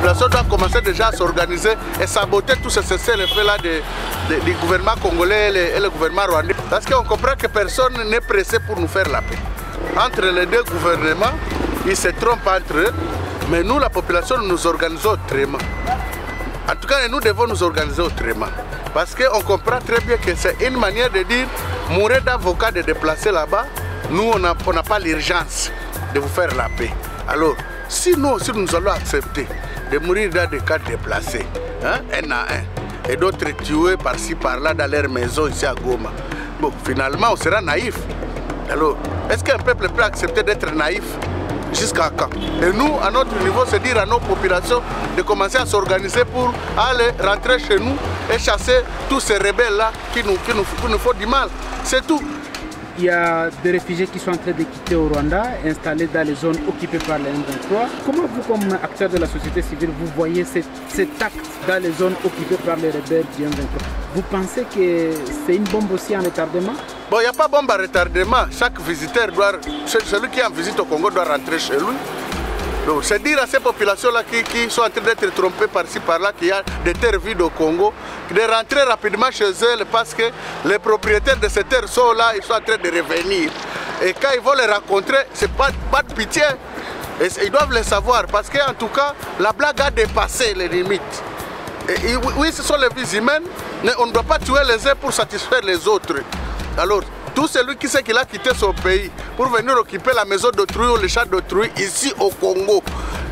population doit commencer déjà à s'organiser et saboter tous ces cessez-le-feu-là du gouvernement congolais et le gouvernement rwandais. Parce qu'on comprend que personne n'est pressé pour nous faire la paix. Entre les deux gouvernements, ils se trompent entre eux, mais nous, la population, nous nous organisons autrement. En tout cas, nous devons nous organiser autrement. Parce qu'on comprend très bien que c'est une manière de dire, mourir d'avocat, de déplacer là-bas, nous, on n'a pas l'urgence de vous faire la paix. Alors, si nous allons accepter de mourir dans des cas déplacés, hein, un à un, et d'autres tués par-ci, par-là, dans leur maison, ici à Goma, bon, finalement, on sera naïf. Alors, est-ce qu'un peuple peut accepter d'être naïf? Jusqu'à quand? Et nous, à notre niveau, c'est dire à nos populations de commencer à s'organiser pour aller rentrer chez nous et chasser tous ces rebelles-là qui nous font du mal. C'est tout. Il y a des réfugiés qui sont en train de quitter au Rwanda, installés dans les zones occupées par les M23. Comment vous, comme acteur de la société civile, vous voyez cet acte dans les zones occupées par les rebelles du M23? Vous pensez que c'est une bombe aussi en retardement? Bon, il n'y a pas de bombe à retardement. Chaque visiteur doit, celui qui est en visite au Congo doit rentrer chez lui. Donc, c'est dire à ces populations-là qui sont en train d'être trompées par-ci, par-là, qu'il y a des terres vides au Congo, de rentrer rapidement chez eux parce que les propriétaires de ces terres sont là, ils sont en train de revenir. Et quand ils vont les rencontrer, c'est pas de pitié. Et ils doivent le savoir parce qu'en tout cas, la blague a dépassé les limites. Et oui, ce sont les vies humaines, mais on ne doit pas tuer les uns pour satisfaire les autres. Alors, tout celui qui sait qu'il a quitté son pays pour venir occuper la maison d'autrui ou le champ d'autrui ici au Congo,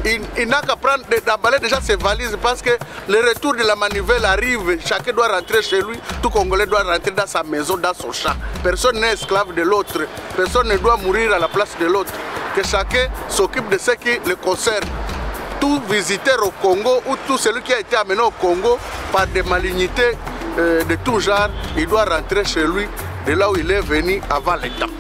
il n'a qu'à prendre d'emballer déjà ses valises parce que le retour de la manivelle arrive, chacun doit rentrer chez lui, tout Congolais doit rentrer dans sa maison, dans son champ. Personne n'est esclave de l'autre, personne ne doit mourir à la place de l'autre. Que chacun s'occupe de ce qui le concerne. Tout visiteur au Congo ou tout celui qui a été amené au Congo par des malignités de tout genre, il doit rentrer chez lui de là où il est venu avant le temps.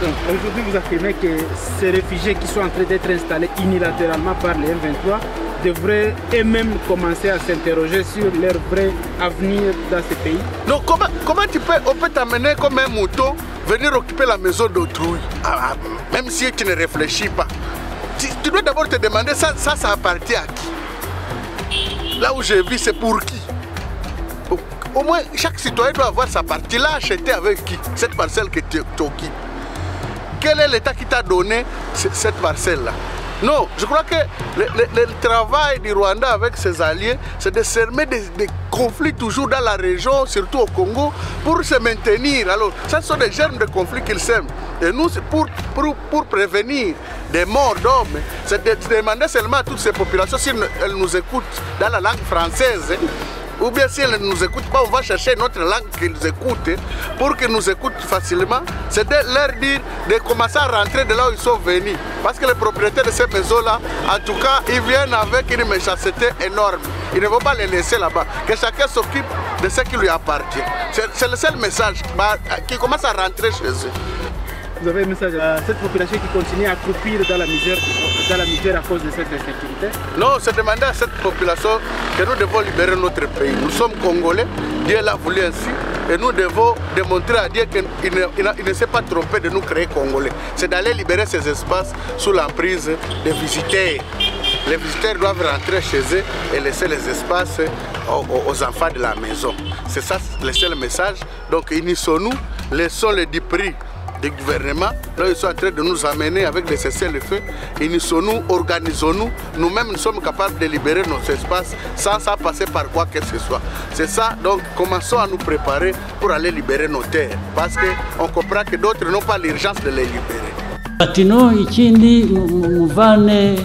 Donc aujourd'hui vous affirmez que ces réfugiés qui sont en train d'être installés unilatéralement par les M23 devraient eux-mêmes commencer à s'interroger sur leur vrai avenir dans ce pays? Non, comment on peut t'amener comme un mouton venir occuper la maison d'autrui, même si tu ne réfléchis pas. Tu dois d'abord te demander ça appartient à qui? Là où je vis, c'est pour qui? Au moins, chaque citoyen doit avoir sa partie. Là, acheter avec qui? Cette parcelle que tu occupes. Quel est l'État qui t'a donné cette parcelle-là? Non, je crois que le travail du Rwanda avec ses alliés, c'est de semer des conflits toujours dans la région, surtout au Congo, pour se maintenir. Alors, ça sont des germes de conflits qu'ils sèment. Et nous, c'est pour prévenir des morts d'hommes. C'est de demander seulement à toutes ces populations si elles nous écoutent dans la langue française. Ou bien si elles ne nous écoutent pas, on va chercher une autre langue qu'ils écoutent pour qu'ils nous écoutent facilement. C'est de leur dire de commencer à rentrer de là où ils sont venus. Parce que les propriétaires de ces maisons-là, en tout cas, ils viennent avec une méchanceté énorme. Ils ne vont pas les laisser là-bas. Que chacun s'occupe de ce qui lui appartient. C'est le seul message qui commence à rentrer chez eux. Vous avez un message à cette population qui continue à croupir dans la misère à cause de cette insécurité? Non, c'est demander à cette population que nous devons libérer notre pays. Nous sommes Congolais, Dieu l'a voulu ainsi, et nous devons démontrer à Dieu qu'il ne s'est pas trompé de nous créer Congolais. C'est d'aller libérer ces espaces sous l'emprise des visiteurs. Les visiteurs doivent rentrer chez eux et laisser les espaces aux enfants de la maison. C'est ça le seul message. Donc unissons-nous, laissons les 10 prix du gouvernement, là ils sont en train de nous amener avec des cessez-le-feu. Unissons-nous, organisons-nous, nous-mêmes nous sommes capables de libérer nos espaces sans passer par quoi que ce soit. C'est ça, donc commençons à nous préparer pour aller libérer nos terres, parce qu'on comprend que d'autres n'ont pas l'urgence de les libérer. Atino ikindi muvane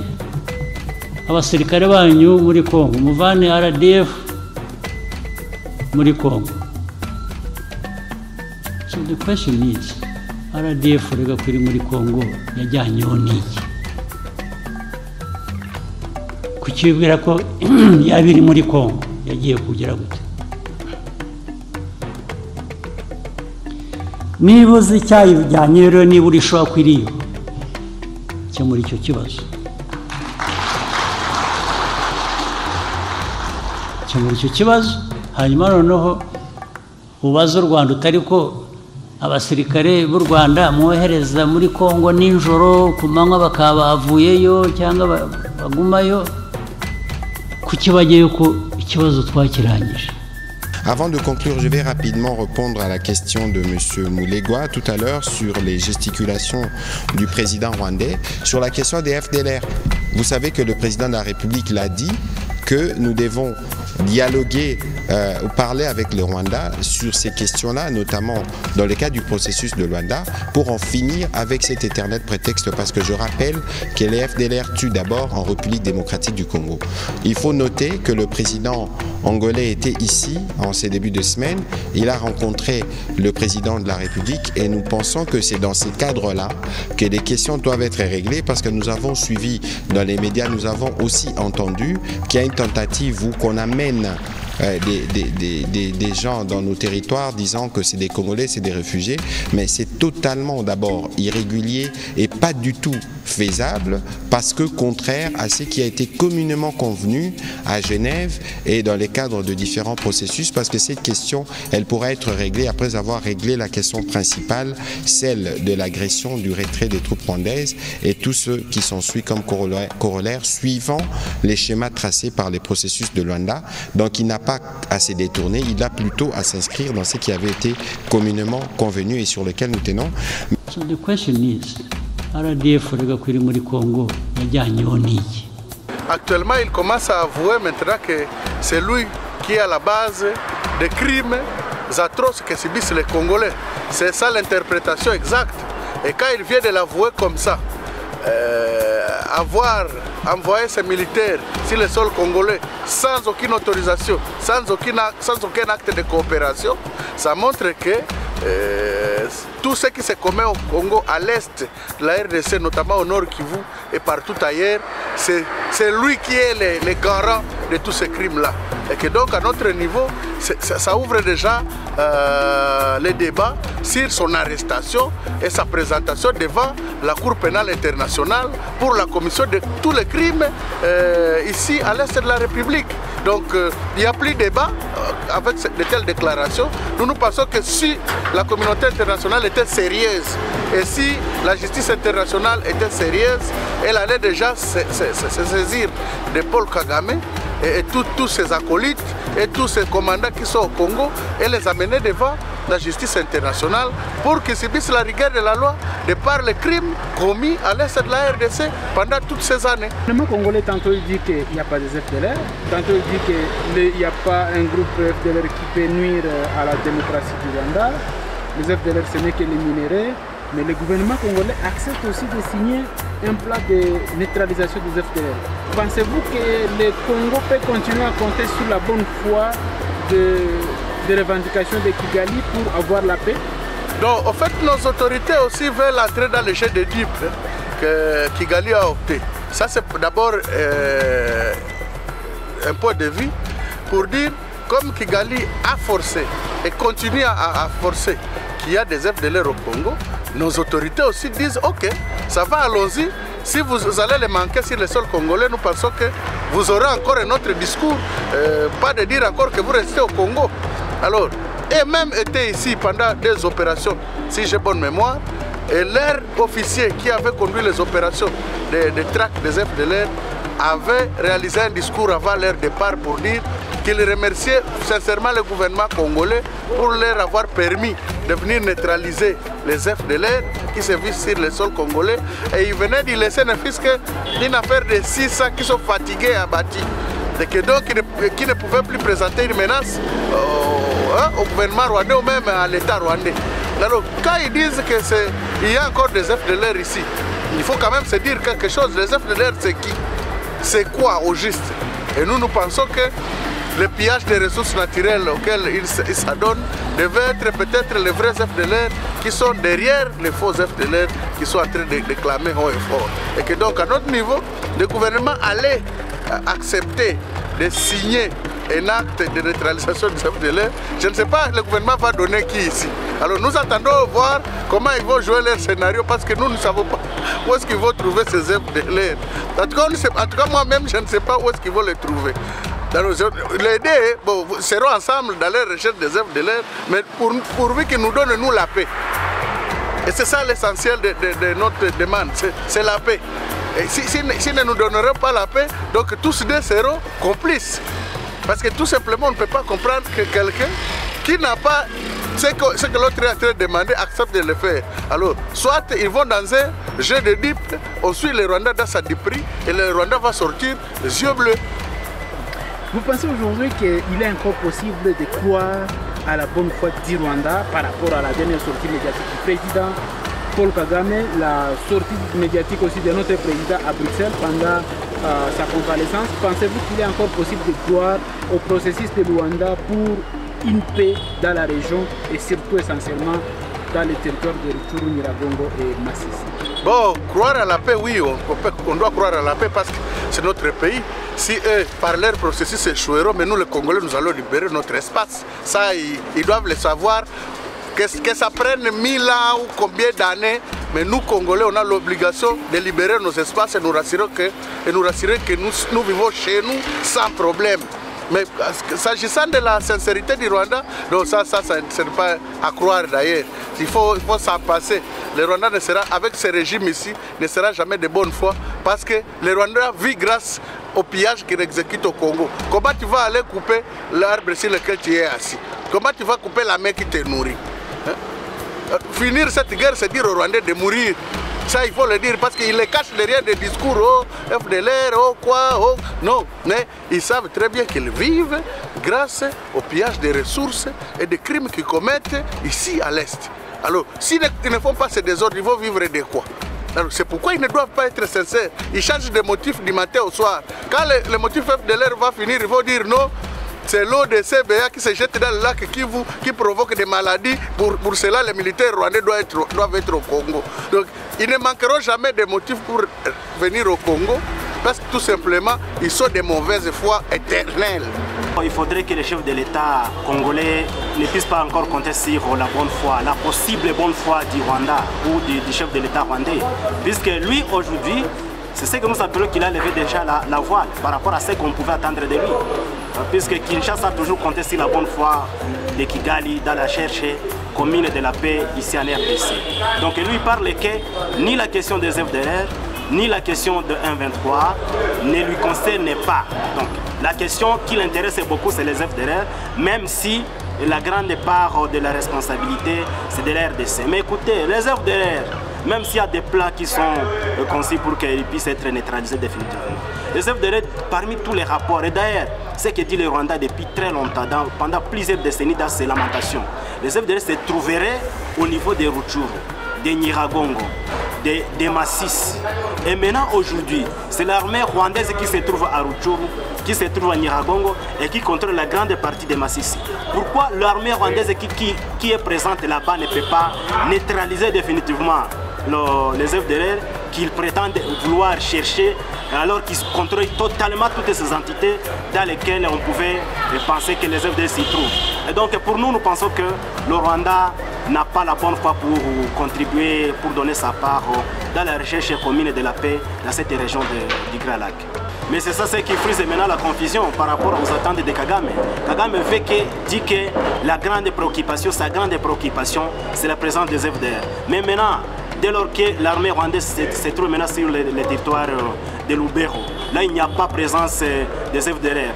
abasirikare banyu muri Kongo, muvane RDF muri Kongo. So the question is, RDF rega kuri muri Kongo yajyanyeho n'iki? Kukibwira ko yabiri muri Kongo yagiye kugira gute? Niba uzi icyayijyanye rero, niba urishobora kwiriyo cyo muri icyo kibazo, hanyuma noneho ubaza u Rwanda utari ko abasirikare b'u Rwanda mwohereza muri Kongo nijoro ku manywa bakaba bavuyeyo cyangwa bagumayo, Avant de conclure, je vais rapidement répondre à la question de M. Moulegwa tout à l'heure sur les gesticulations du président rwandais. Sur la question des FDLR, vous savez que le président de la République l'a dit, que nous devons dialoguer ou parler avec le Rwanda sur ces questions-là, notamment dans le cadre du processus de Luanda, pour en finir avec cet éternel prétexte, parce que je rappelle que les FDLR tuent d'abord en République démocratique du Congo. Il faut noter que le président angolais était ici en ces débuts de semaine, il a rencontré le président de la République et nous pensons que c'est dans ces cadres-là que les questions doivent être réglées, parce que nous avons suivi dans les médias, nous avons aussi entendu qu'il y a une tentative où qu'on amène des gens dans nos territoires disant que c'est des Congolais, c'est des réfugiés, mais c'est totalement d'abord irrégulier et pas du tout faisable, parce que contraire à ce qui a été communément convenu à Genève et dans les cadres de différents processus, parce que cette question, elle pourra être réglée après avoir réglé la question principale, celle de l'agression, du retrait des troupes rwandaises et tout ce qui s'ensuit comme corollaire suivant les schémas tracés par les processus de Luanda. Donc il n'a pas à se détourner, il a plutôt à s'inscrire dans ce qui avait été communément convenu et sur lequel nous tenons. So the question is, RDF muri Congo yajyanyeho n'iki? Actuellement, il commence à avouer maintenant que c'est lui qui est à la base des crimes atroces que subissent les Congolais. C'est ça l'interprétation exacte. Et quand il vient de l'avouer comme ça, avoir envoyé ses militaires sur le sol congolais sans aucune autorisation, sans aucun acte de coopération, ça montre que tout ce qui se commet au Congo, à l'est de la RDC, notamment au nord Kivu et partout ailleurs, c'est lui qui est le garant de tous ces crimes-là. Et que donc à notre niveau, ça ouvre déjà les débats sur son arrestation et sa présentation devant la Cour pénale internationale pour la commission de tous les crimes ici à l'est de la République. Donc il n'y a plus de débat avec de telles déclarations. Nous pensons que si la communauté internationale était sérieuse et si la justice internationale était sérieuse, elle allait déjà se saisir de Paul Kagame et tous ses acolytes et tous ses commandants qui sont au Congo et les amener devant la justice internationale pour qu'ils subissent la rigueur de la loi de par les crimes commis à l'est de la RDC pendant toutes ces années. Le gouvernement congolais, tantôt il dit qu'il n'y a pas de FDLR, tantôt il dit qu'il n'y a pas un groupe FDLR qui peut nuire à la démocratie du Rwanda. Les FDLR, ce n'est que les minéraux, mais le gouvernement congolais accepte aussi de signer un plan de neutralisation des FDLR. Pensez-vous que le Congo peut continuer à compter sur la bonne foi des revendications de Kigali pour avoir la paix? Donc, en fait, nos autorités aussi veulent entrer dans le jeu de dupes que Kigali a opté. Ça, c'est d'abord un point de vue pour dire, comme Kigali a forcé et continue à forcer qu'il y a des FDLR au Congo, nos autorités aussi disent, ok, ça va, allons-y. Si vous allez les manquer sur le sol congolais, nous pensons que vous aurez encore un autre discours, pas de dire encore que vous restez au Congo. Alors, et même étaient ici pendant des opérations, si j'ai bonne mémoire, et leur officier qui avait conduit les opérations de traque des FDLR avait réalisé un discours avant leur départ pour dire qu'il remerciait sincèrement le gouvernement congolais pour leur avoir permis de venir neutraliser les FDLR qui se vivent sur le sol congolais. Et il venait d'y laisser ne fût-ce qu'une affaire de 600 qui sont fatigués et abattus. Et que donc qui ne pouvaient plus présenter une menace au gouvernement rwandais ou même à l'État rwandais. Alors quand ils disent qu'il y a encore des FDLR ici, il faut quand même se dire quelque chose. Les FDLR, c'est qui? C'est quoi au juste? Et nous pensons que le pillage des ressources naturelles auxquelles ils s'adonnent devait être peut-être les vrais FDLR qui sont derrière les faux FDLR qui sont en train de déclamer haut et fort. Et que donc à notre niveau, le gouvernement allait accepter de signer un acte de neutralisation des FDLR. Je ne sais pas, le gouvernement va donner qui ici. Alors nous attendons voir comment ils vont jouer leur scénario parce que nous ne savons pas où est-ce qu'ils vont trouver ces FDLR. En tout cas moi-même, je ne sais pas où est-ce qu'ils vont les trouver. Les deux seront ensemble dans les recherches des FDLR, mais pourvu qu'ils nous donnent nous la paix. Et c'est ça l'essentiel de notre demande, c'est la paix. Et si ne nous donneront pas la paix, donc tous deux seront complices. Parce que tout simplement, on ne peut pas comprendre que quelqu'un qui n'a pas ce que l'autre est en train de demander accepte de le faire. Alors, soit ils vont dans un jeu de dupes, on suit le Rwanda dans sa duperie et le Rwanda va sortir les yeux bleus. Vous pensez aujourd'hui qu'il est encore possible de croire à la bonne foi du Rwanda par rapport à la dernière sortie médiatique du président Paul Kagame, la sortie médiatique aussi de notre président à Bruxelles pendant sa convalescence? Pensez-vous qu'il est encore possible de croire au processus de Rwanda pour une paix dans la région et surtout essentiellement dans les territoires de Rutshuru, Nyiragongo et Masisi? Bon, croire à la paix, oui, on doit croire à la paix parce que c'est notre pays. Si eux, par leur processus, échoueront, mais nous les Congolais, nous allons libérer notre espace. Ça, ils doivent le savoir. Que ça prenne 1000 ans ou combien d'années, mais nous Congolais, on a l'obligation de libérer nos espaces et nous rassurer que nous vivons chez nous sans problème. Mais s'agissant de la sincérité du Rwanda, donc ça ce n'est pas à croire d'ailleurs. Il faut s'en passer. Le Rwanda ne sera, avec ce régime ici, ne sera jamais de bonne foi parce que le Rwanda vit grâce au pillage qu'il exécute au Congo. Comment tu vas aller couper l'arbre sur lequel tu es assis? Comment tu vas couper la main qui te nourrit? Finir cette guerre, c'est dire aux Rwandais de mourir. Ça, il faut le dire parce qu'ils les cachent derrière des discours, oh, FDLR, oh, quoi, oh. Non, mais ils savent très bien qu'ils vivent grâce au pillage des ressources et des crimes qu'ils commettent ici à l'Est. Alors, s'ils ne font pas ces désordres, ils vont vivre de quoi? C'est pourquoi ils ne doivent pas être sincères. Ils changent de motif du matin au soir. Quand le motif FDLR va finir, ils vont dire non. C'est l'eau de CBA qui se jette dans le lac Kivu qui provoque des maladies. Pour cela, les militaires rwandais doivent être au Congo. Donc, ils ne manqueront jamais de motifs pour venir au Congo parce que tout simplement, ils sont de mauvaise foi éternelle. Il faudrait que les chefs de l'État congolais ne puissent pas encore compter sur la bonne foi, la possible bonne foi du Rwanda ou du chef de l'État rwandais. Puisque lui, aujourd'hui, c'est ce que nous appelons qu'il a levé déjà la voile par rapport à ce qu'on pouvait attendre de lui. Puisque Kinshasa a toujours compté sur la bonne foi de Kigali dans la recherche commune de la paix ici en RDC. Donc lui parle que ni la question des FDLR, ni la question de 1-23 ne lui concerne pas. Donc la question qui l'intéresse beaucoup, c'est les FDLR, même si la grande part de la responsabilité, c'est de la RDC. Mais écoutez, les FDLR, même s'il y a des plans qui sont conçus pour qu'ils puissent être neutralisés définitivement. Les FDLR, parmi tous les rapports, et d'ailleurs, ce que dit le Rwanda depuis très longtemps, pendant plusieurs décennies dans ses lamentations, les FDLR se trouveraient au niveau des Rutshuru, des Nyiragongo, des Masisi. Et maintenant, aujourd'hui, c'est l'armée rwandaise qui se trouve à Rutshuru, qui se trouve à Nyiragongo et qui contrôle la grande partie des Masisi. Pourquoi l'armée rwandaise qui est présente là-bas ne peut pas neutraliser définitivement les FDLR qu'ils prétendent vouloir chercher alors qu'ils contrôlent totalement toutes ces entités dans lesquelles on pouvait penser que les FDLR s'y trouvent. Et donc pour nous, nous pensons que le Rwanda n'a pas la bonne foi pour contribuer, pour donner sa part dans la recherche commune de la paix dans cette région du Grand Lac. Mais c'est ça ce qui frise maintenant la confusion par rapport aux attentes de Kagame. Kagame dit que la grande préoccupation, sa grande préoccupation, c'est la présence des FDLR. Mais maintenant, dès lors que l'armée rwandaise se trouve maintenant sur le territoire de Lubero, là il n'y a pas présence des FDLR.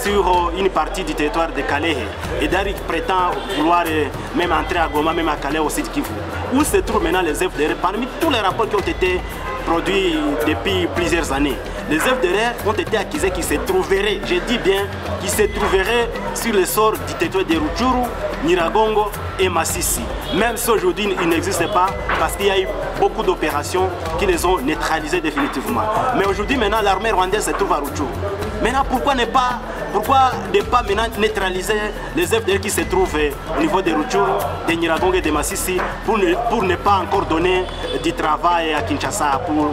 Sur une partie du territoire de Calais. Et d'ailleurs, il prétend vouloir même entrer à Goma, même à Calais aussi de Kivu. Où se trouvent maintenant les FDLR? Parmi tous les rapports qui ont été produits depuis plusieurs années, les FDLR ont été accusés qu'ils se trouveraient, je dis bien, qu'ils se trouveraient sur le sort du territoire de Rutshuru, Nyiragongo et Masisi. Même si aujourd'hui ils n'existent pas parce qu'il y a eu beaucoup d'opérations qui les ont neutralisés définitivement. Mais aujourd'hui maintenant l'armée rwandaise se trouve à Rutshuru. Maintenant pourquoi ne pas maintenant neutraliser les FDLR qui se trouvent au niveau de Rutshuru, de Nyiragongo et de Masisi pour ne pas encore donner du travail à Kinshasa pour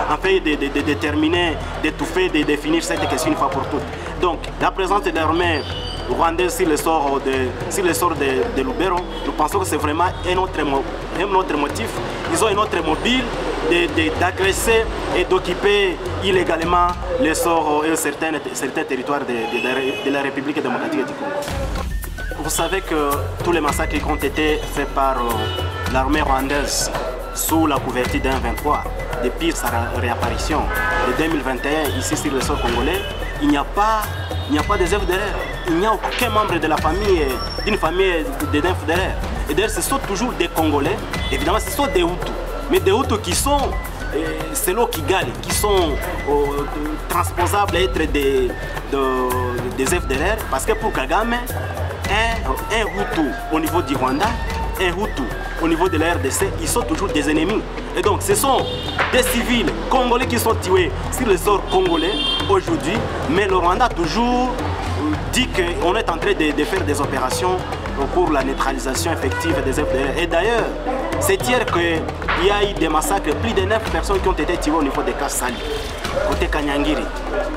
en fait de déterminer, d'étouffer, de définir cette question une fois pour toutes. Donc la présence de l'armée rwandaise sur le sort de Lubero, nous pensons que c'est vraiment un autre motif. Ils ont un autre mobile d'agresser et d'occuper illégalement les sorts et certains territoires de la République démocratique du Congo. Vous savez que tous les massacres qui ont été faits par l'armée rwandaise sous la couverture d'un 23, depuis sa réapparition de 2021 ici sur le sol congolais, il n'y a pas des FDLR. Il n'y a aucun membre de la famille, d'une famille d'un FDLR. Et d'ailleurs, ce sont toujours des Congolais. Évidemment, ce sont des Hutus. Mais des Hutus qui sont, selon Kigali, qui sont transposables à être des FDLR. Parce que pour Kagame, un Hutu au niveau du Rwanda, un Hutu au niveau de la RDC, ils sont toujours des ennemis. Et donc, ce sont des civils congolais qui sont tués sur le sol congolais aujourd'hui. Mais le Rwanda a toujours dit qu'on est en train de faire des opérations pour la neutralisation effective des FDLR. Et d'ailleurs, c'est hier qu'il y a eu des massacres, plus de 9 personnes qui ont été tuées au niveau des Kassali, côté Kanyangiri.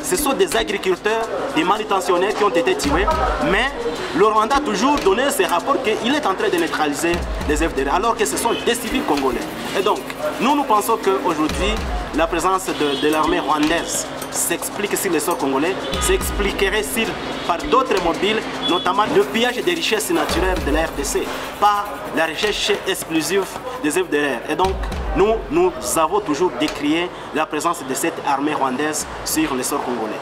Ce sont des agriculteurs, des manutentionnaires qui ont été tués, mais le Rwanda a toujours donné ces rapports qu'il est en train de neutraliser les FDLR, alors que ce sont des civils congolais. Et donc, nous pensons qu'aujourd'hui, la présence de l'armée rwandaise s'explique sur le sol congolais, s'expliquerait par d'autres mobiles, notamment le pillage des richesses naturelles de la RDC, pas la recherche exclusive des FDLR. Et donc, nous avons toujours décrié la présence de cette armée rwandaise sur le sol congolais.